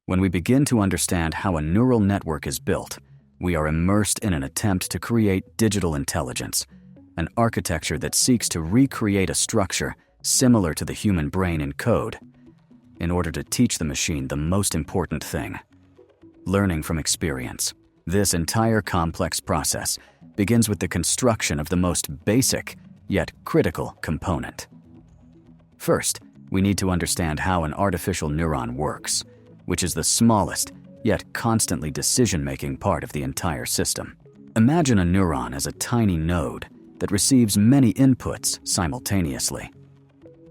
When we begin to understand how a neural network is built, we are immersed in an attempt to create digital intelligence, an architecture that seeks to recreate a structure similar to the human brain in code, in order to teach the machine the most important thing: learning from experience. This entire complex process begins with the construction of the most basic, yet critical component. First, we need to understand how an artificial neuron works, which is the smallest, yet constantly decision-making part of the entire system. Imagine a neuron as a tiny node that receives many inputs simultaneously.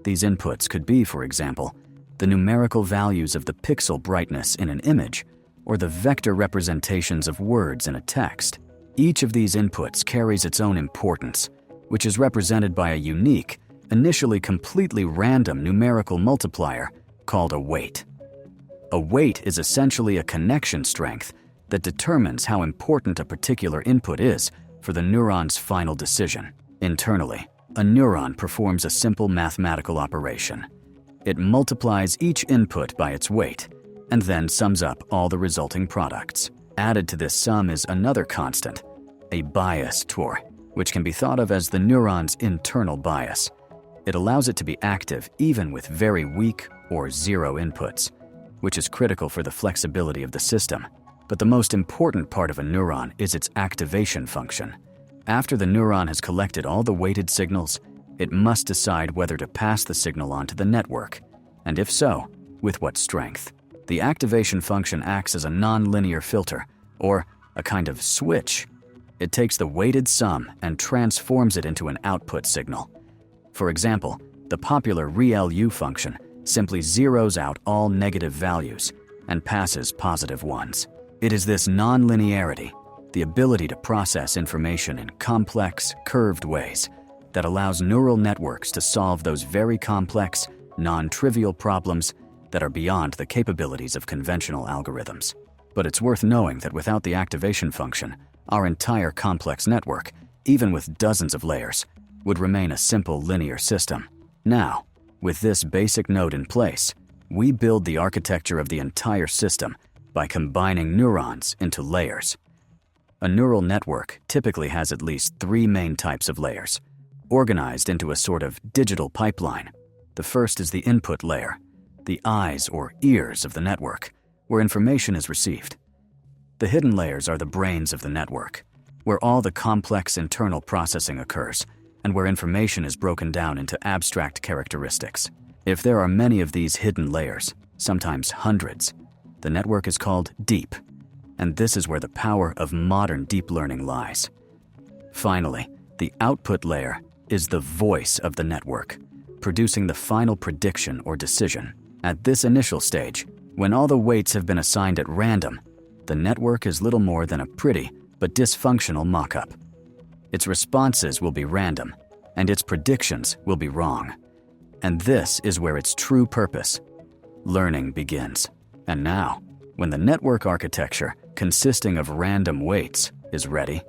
These inputs could be, for example, the numerical values of the pixel brightness in an image, or the vector representations of words in a text. Each of these inputs carries its own importance, which is represented by a unique, initially completely random numerical multiplier called a weight. A weight is essentially a connection strength that determines how important a particular input is for the neuron's final decision. Internally, a neuron performs a simple mathematical operation. It multiplies each input by its weight, and then sums up all the resulting products. Added to this sum is another constant, a bias TOR, which can be thought of as the neuron's internal bias. It allows it to be active even with very weak or zero inputs, which is critical for the flexibility of the system. But the most important part of a neuron is its activation function. After the neuron has collected all the weighted signals, it must decide whether to pass the signal on to the network, and if so, with what strength. The activation function acts as a nonlinear filter, or a kind of switch. It takes the weighted sum and transforms it into an output signal. For example, the popular ReLU function simply zeroes out all negative values and passes positive ones. It is this nonlinearity, the ability to process information in complex, curved ways, that allows neural networks to solve those very complex, non-trivial problems that are beyond the capabilities of conventional algorithms. But it's worth knowing that without the activation function, our entire complex network, even with dozens of layers, would remain a simple linear system. Now, with this basic node in place, we build the architecture of the entire system by combining neurons into layers. A neural network typically has at least 3 main types of layers, organized into a sort of digital pipeline. The first is the input layer, the eyes or ears of the network, where information is received. The hidden layers are the brains of the network, where all the complex internal processing occurs, and where information is broken down into abstract characteristics. If there are many of these hidden layers, sometimes hundreds, the network is called deep, and this is where the power of modern deep learning lies. Finally, the output layer is the voice of the network, producing the final prediction or decision. At this initial stage, when all the weights have been assigned at random, the network is little more than a pretty but dysfunctional mock-up. Its responses will be random, and its predictions will be wrong. And this is where its true purpose, learning, begins. And now, when the network architecture, consisting of random weights, is ready,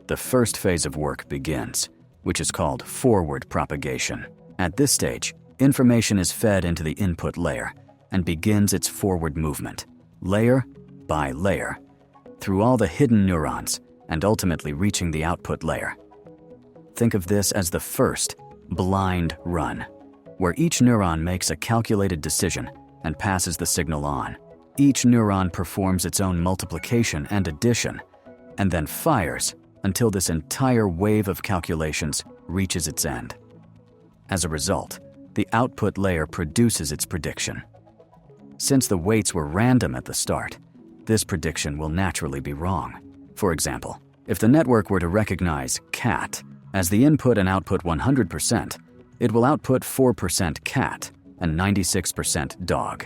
the first phase of work begins, which is called forward propagation. At this stage, information is fed into the input layer and begins its forward movement, layer by layer, through all the hidden neurons and ultimately reaching the output layer. Think of this as the first blind run, where each neuron makes a calculated decision and passes the signal on. Each neuron performs its own multiplication and addition, and then fires until this entire wave of calculations reaches its end. As a result, the output layer produces its prediction. Since the weights were random at the start, this prediction will naturally be wrong. For example, if the network were to recognize cat as the input and output 100%, it will output 4% cat and 96% dog.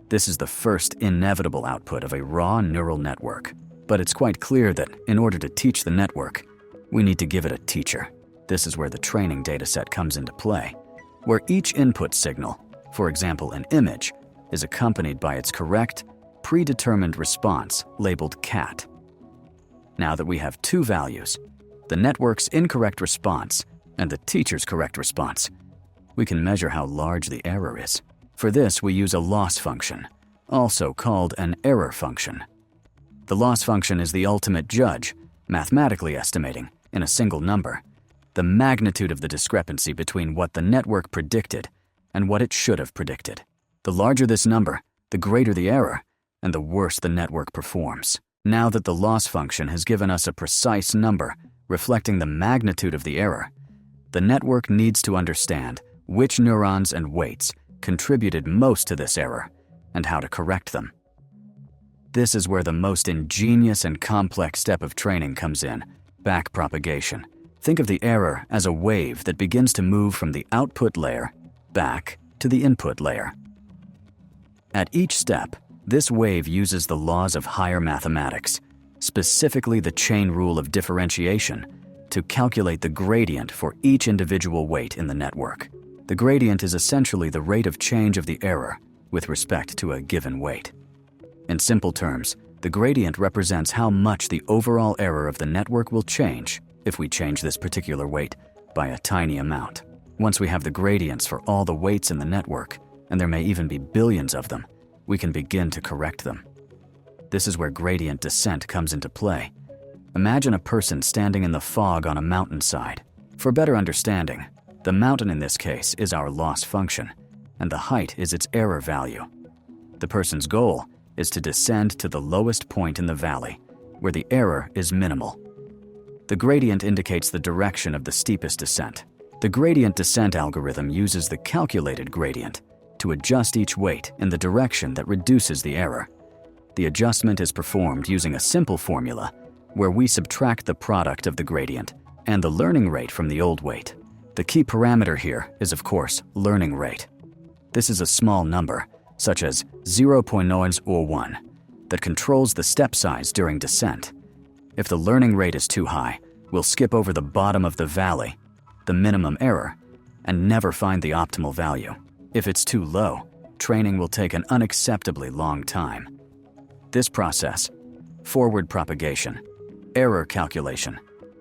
This is the first inevitable output of a raw neural network. But it's quite clear that in order to teach the network, we need to give it a teacher. This is where the training dataset comes into play, where each input signal, for example an image, is accompanied by its correct, predetermined response labeled cat. Now that we have 2 values, the network's incorrect response and the teacher's correct response, we can measure how large the error is. For this, we use a loss function. also called an error function. The loss function is the ultimate judge, mathematically estimating, in a single number, the magnitude of the discrepancy between what the network predicted and what it should have predicted. The larger this number, the greater the error, and the worse the network performs. Now that the loss function has given us a precise number reflecting the magnitude of the error, the network needs to understand which neurons and weights contributed most to this error and how to correct them. This is where the most ingenious and complex step of training comes in: backpropagation. Think of the error as a wave that begins to move from the output layer back to the input layer. At each step, this wave uses the laws of higher mathematics, specifically the chain rule of differentiation, to calculate the gradient for each individual weight in the network. The gradient is essentially the rate of change of the error with respect to a given weight. In simple terms, the gradient represents how much the overall error of the network will change if we change this particular weight by a tiny amount. Once we have the gradients for all the weights in the network, and there may even be billions of them, we can begin to correct them. This is where gradient descent comes into play. Imagine a person standing in the fog on a mountainside. For better understanding, the mountain in this case is our loss function, and the height is its error value. The person's goal is to descend to the lowest point in the valley, where the error is minimal. The gradient indicates the direction of the steepest descent. The gradient descent algorithm uses the calculated gradient to adjust each weight in the direction that reduces the error. The adjustment is performed using a simple formula where we subtract the product of the gradient and the learning rate from the old weight. The key parameter here is, of course, learning rate. This is a small number, such as 0.01, that controls the step size during descent. If the learning rate is too high, we'll skip over the bottom of the valley, the minimum error, and never find the optimal value. If it's too low, training will take an unacceptably long time. This process, forward propagation, error calculation,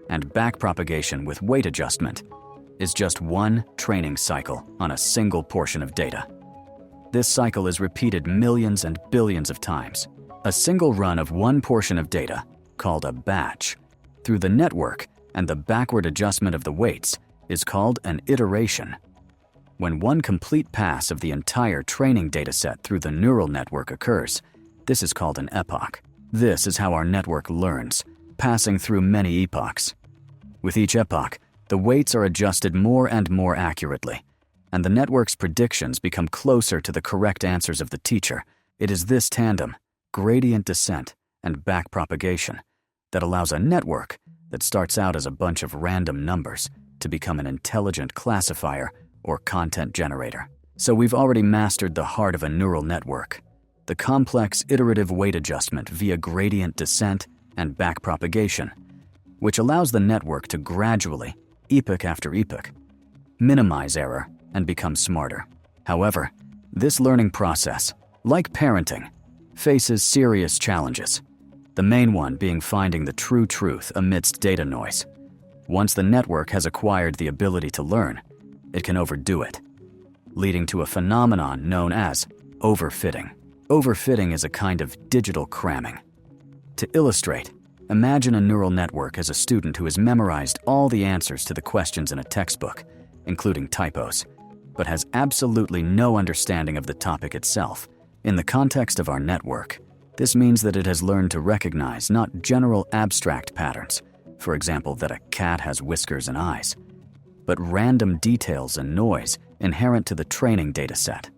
and backpropagation with weight adjustment, is just one training cycle on a single portion of data. This cycle is repeated millions and billions of times. A single run of one portion of data, called a batch, through the network and the backward adjustment of the weights is called an iteration. When one complete pass of the entire training dataset through the neural network occurs, this is called an epoch. This is how our network learns, passing through many epochs. With each epoch, the weights are adjusted more and more accurately, and the network's predictions become closer to the correct answers of the teacher. It is this tandem, gradient descent and backpropagation, that allows a network that starts out as a bunch of random numbers to become an intelligent classifier or content generator. So we've already mastered the heart of a neural network, the complex iterative weight adjustment via gradient descent and backpropagation, which allows the network to gradually, epoch after epoch, minimize error and become smarter. However, this learning process, like parenting, faces serious challenges, the main one being finding the true truth amidst data noise. Once the network has acquired the ability to learn, it can overdo it, leading to a phenomenon known as overfitting. Overfitting is a kind of digital cramming. To illustrate, imagine a neural network as a student who has memorized all the answers to the questions in a textbook, including typos, but has absolutely no understanding of the topic itself. In the context of our network, this means that it has learned to recognize not general abstract patterns, for example, that a cat has whiskers and eyes, but random details and noise inherent to the training data set.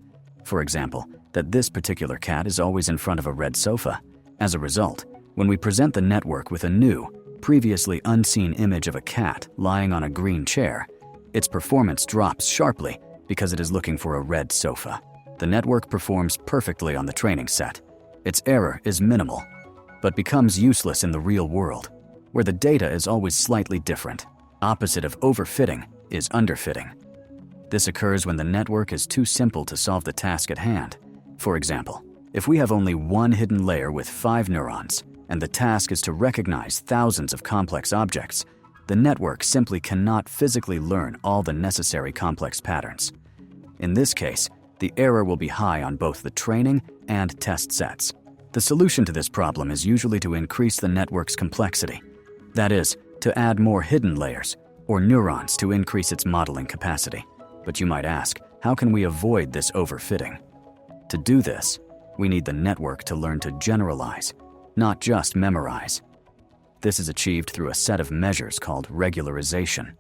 For example, that this particular cat is always in front of a red sofa. As a result, when we present the network with a new, previously unseen image of a cat lying on a green chair, its performance drops sharply because it is looking for a red sofa. The network performs perfectly on the training set. Its error is minimal, but becomes useless in the real world, where the data is always slightly different. Opposite of overfitting is underfitting. This occurs when the network is too simple to solve the task at hand. For example, if we have only one hidden layer with 5 neurons, and the task is to recognize thousands of complex objects, the network simply cannot physically learn all the necessary complex patterns. In this case, the error will be high on both the training and test sets. The solution to this problem is usually to increase the network's complexity. That is, to add more hidden layers, or neurons to increase its modeling capacity. But you might ask, how can we avoid this overfitting? To do this, we need the network to learn to generalize, not just memorize. This is achieved through a set of measures called regularization.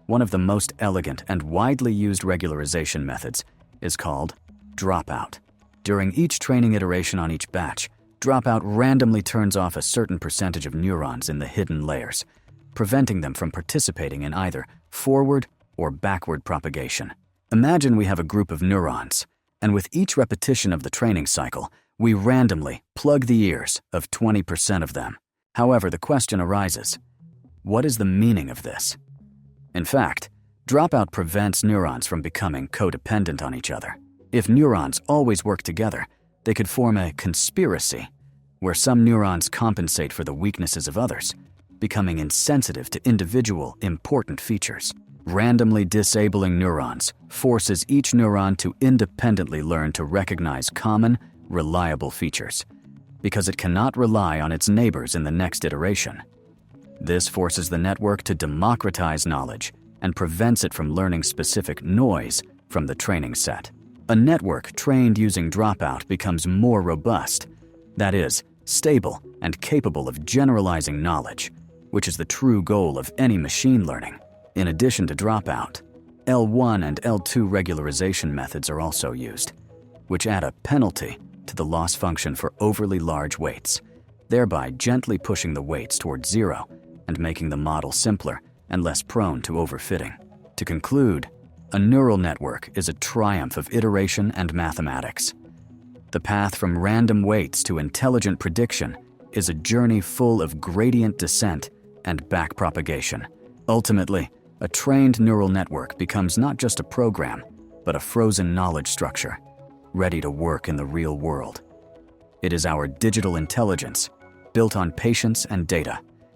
One of the most elegant and widely used regularization methods is called dropout. During each training iteration on each batch, dropout randomly turns off a certain percentage of neurons in the hidden layers, preventing them from participating in either forward or backward propagation. Imagine we have a group of neurons, and with each repetition of the training cycle, we randomly plug the ears of 20% of them. However, the question arises, what is the meaning of this? In fact, dropout prevents neurons from becoming codependent on each other. If neurons always work together, they could form a conspiracy, where some neurons compensate for the weaknesses of others, becoming insensitive to individual important features. Randomly disabling neurons forces each neuron to independently learn to recognize common, reliable features, because it cannot rely on its neighbors in the next iteration. This forces the network to democratize knowledge and prevents it from learning specific noise from the training set. A network trained using dropout becomes more robust, that is, stable and capable of generalizing knowledge, which is the true goal of any machine learning. In addition to dropout, L1 and L2 regularization methods are also used, which add a penalty to the loss function for overly large weights, thereby gently pushing the weights towards zero and making the model simpler and less prone to overfitting. To conclude, a neural network is a triumph of iteration and mathematics. The path from random weights to intelligent prediction is a journey full of gradient descent and backpropagation. Ultimately, a trained neural network becomes not just a program, but a frozen knowledge structure, ready to work in the real world. It is our digital intelligence, built on patience and data,